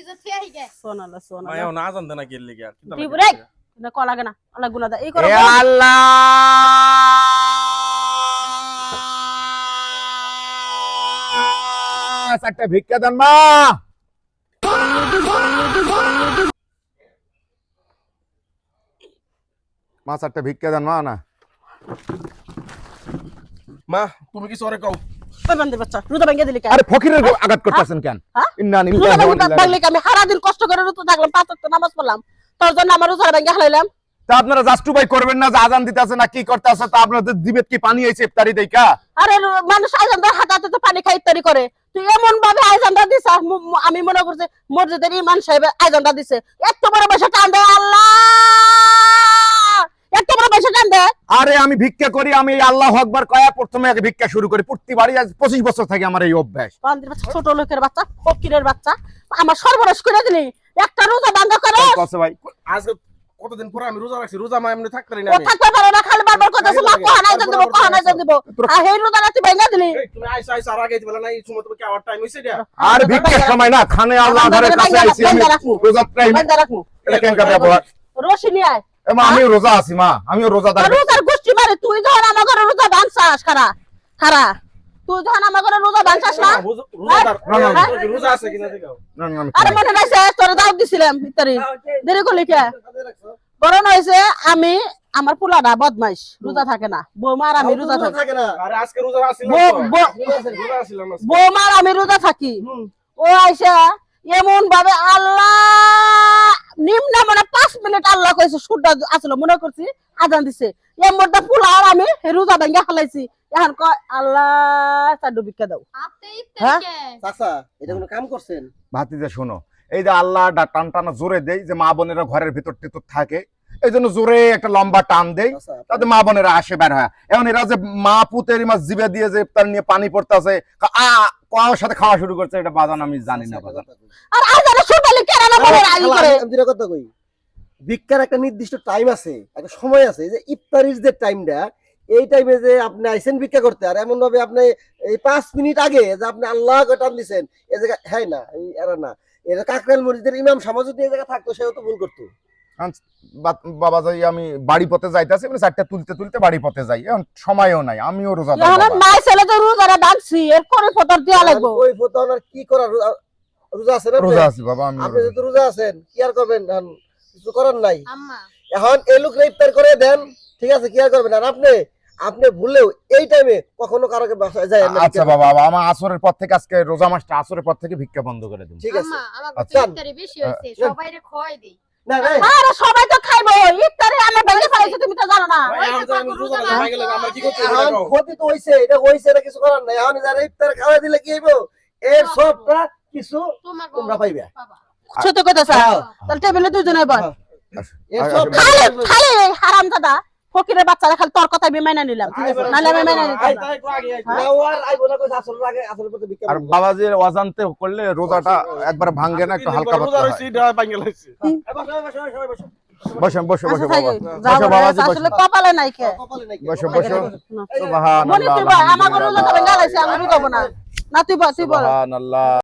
যে থিয়া হি গে সোনালা সোনালা মায়ও না জানতে না কি লাগি আর দিব রে না ক লাগে না আল্লাহ গুনা দা এই করো এ আল্লাহ একটা ভিক্ষা দেন মা মা একটা ভিক্ষা দেন মা না মা তুমি কি সরে কও ওই বান্দির বাচ্চা রোজা ভাঙ্গা দিলি কেন আরে ফকিরের আঘাত করতেছেন কেন ইন্না রোজা লিল্লাহি ওয়া ইন্না ভাঙ্গলে আমি সারা দিন কষ্ট করে রোজা থাকলাম পাঁচ ওয়াক্ত নামাজ পড়লাম তোর জন্য আমার রোজা ভাঙ্গা হালাইলাম তা আপনারা জাস্টিফাই করবেন না যে আজান দিতেছে না কি করতেছে তা আপনাদের দিবেত কি পানি আইছে ইফতারি দেইকা আরে মানুষ আজানদার হাতে তো পানি খাই ইফতারি করে তুই এমন ভাবে আজানটা দিছ আমি মনে করছি মসজিদের ইমাম সাহেব আজানটা দিছে এত বড় বসে কান্দে আল্লাহ এত বড় বসে কান্দে আরে আমি ভিক্ষা করি আমি আল্লাহু আকবার কয়া প্রথমে আগে ভিক্ষা শুরু করি প্রতিবারই আজ 25 বছর থেকে আমার এই অভ্যাস বান্দির বাচ্চা ছোট লোকের বাচ্চা ফকিরের বাচ্চা আমার সর্বনাশ করে দিলি একটা রোজা ভাঙ্গা করে কসে ভাই আজকে কতদিন পরে আমি রোজা রাখছি রোজা মা এমনি থাকতে পারি না ও আমি থাকতে পারে না খালি বারবার কইতাছ মা কোহানায় জান দিব আর এই রোজা রাতে ভাঙ্গা দিলি এই তুমি আইসা আর আগে বলে না এই সময় তুমি কি আওয়ার টাইম হইছে এটা আর ভিক্ষার সময় না খানে আল্লাহ ঘরের কাছে আইছি আমি রোজার টাইম ভাঙ্গা রাখমু এটা কেন কাটা বলা রশি নিয়ে আয় এমা আমিও রোজা আছি মা আমিও রোজাদার রোজার গোষ্ঠী মারে তুই যখন আমার ঘরে রোজা ভাঙছাস খারা খারা তুই যখন আমার ঘরে রোজা ভাঙছাস না রোজাদার না, রোজা আছে কিনা দেখাও না না আরে মনে রাখছে তোর দাওয়াত দিছিলাম ইত্যাদি দেরি করলি কে বরণ হয়েছে আমি আমার পোলাটা বদমাইশ রোজা থাকে না বৌমার আমি রোজা থাকি আরে আজকে রোজা আছিল রোজা আছিল না বৌমার আমি রোজা থাকি ও আইসা এমন ভাবে আল্লাহ নিম্ন মানে 5 মিনিট আল্লাহ কইছে সূর্য আসলে মনে করছি আজান দিছে এর মধ্যে পোলা আর আমি রোজা ভাঙ্গা খালাইছি এখন কয় আল্লাহ চাডু ভিক্ষা দাও আপনি ইফতার কে চাচা এটা কোনো কাম করছেন ভাতিজা শোনো এই যে আল্লাহ টান টানা জোরে দেই যে মা বোনেরা ঘরের ভিতর টিতর থাকে এই জন্য জোরে একটা লম্বা টান দেই তাতে মা বোনেরা আসে বের হয় এখন এরা যে মা পুতের মাছ জিবে দিয়ে যে ইফতার নিয়ে পানি পড়তেছে কোয়ার সাথে খাওয়া শুরু করছে এটা বাজান আমি জানি না বাজান আর আজানে শুনলে কেন না বলে আই করে আমি যেটা কথা কই ভিক্ষার একটা নির্দিষ্ট টাইম আছে একটা সময় আছে যে ইফতারির যে টাইমটা এই টাইমে যে আপনি আইছেন ভিক্ষা করতে আর এমন ভাবে আপনি এই 5 মিনিট আগে যে আপনি আল্লাহ কে টান দিবেন এই জায়গা হ্যাঁ না এই এরা না এটা কাকরাইল মসজিদের ইমাম সাহেব যদি এই জায়গা থাকতো সেও তো ভুল করতো বাবা যাই আমি বাড়ি পথে যাইতাছি মানে চারটা তুলতে তুলতে বাড়ি পথে যাই এখন সময়ও নাই আমিও রোজাদার এখন বাবা। মাই ছেলে তো রোজারা ভাঙছি এর করে ফতর দেয়া লাগবে ওই ফতোয়া আর কি করার রোজা আছেন আপনি? রোজা আছি বাবা আমি আপনি যদি রোজা আছেন কি আর করবেন এখন কিছু করার নাই আম্মা এখন এই লোক ইফতার করে দেন ঠিক আছে কি আর করবেন আর আপনি ভুলেও এই টাইমে কখনো কারোকে বাসায় যায় না আচ্ছা বাবা আমার আসরের পর থেকে আজকে রোজা মাসটা আসরের পর থেকে ভিক্ষা বন্ধ করে দিন ঠিক আছে আম্মা আমার তো আচ্ছা। ইফতারি বেশি হইছে সবাইরে খাওয়াই দেই না না আরে সবাই তো খাইবো ইফতারে আমরা ভাঙে ফেলাইছি তুমি তো জানো না আমি রোজা ভাঙা গেলে আমরা কি করতে এখন দেখাও ক্ষতি তো হইছে এটা কিছু করার নাই এখন যারা ইফতার খাওয়া দিলে কি হইব এর সবটা কিছু তোমরা পাইবে বাবা ছোট কথা স্যার তাহলে টেবিলে দুইজনে বল এর সব খালি খালি হারাম দাদা ফকিরের বাচ্চারা খালি তোর কথাই মাইনা নিলাম নালে আমি মাইনা নিতাম না। আর আইবো না কই আসল লাগে আসল পথে ভিক্ষা আর বাবাজির অজান্তে করলে রোজাটা একবার ভাঙ্গে না একটু হালকা রোজা পাতলা রইছি হয়। এটা ভাঙা লাইছি বসেন বসে বসে আচ্ছা, বাবা যাও বসো রে, বাবাজি আসলে বসো কপালে নাই কে কপালে নাই বসো বসো মনে সুবহানাল্লাহ তুই আমার রোজা তো ভাঙা লাইছে আমি রোজাবো না না তুই বল সুবহানাল্লাহ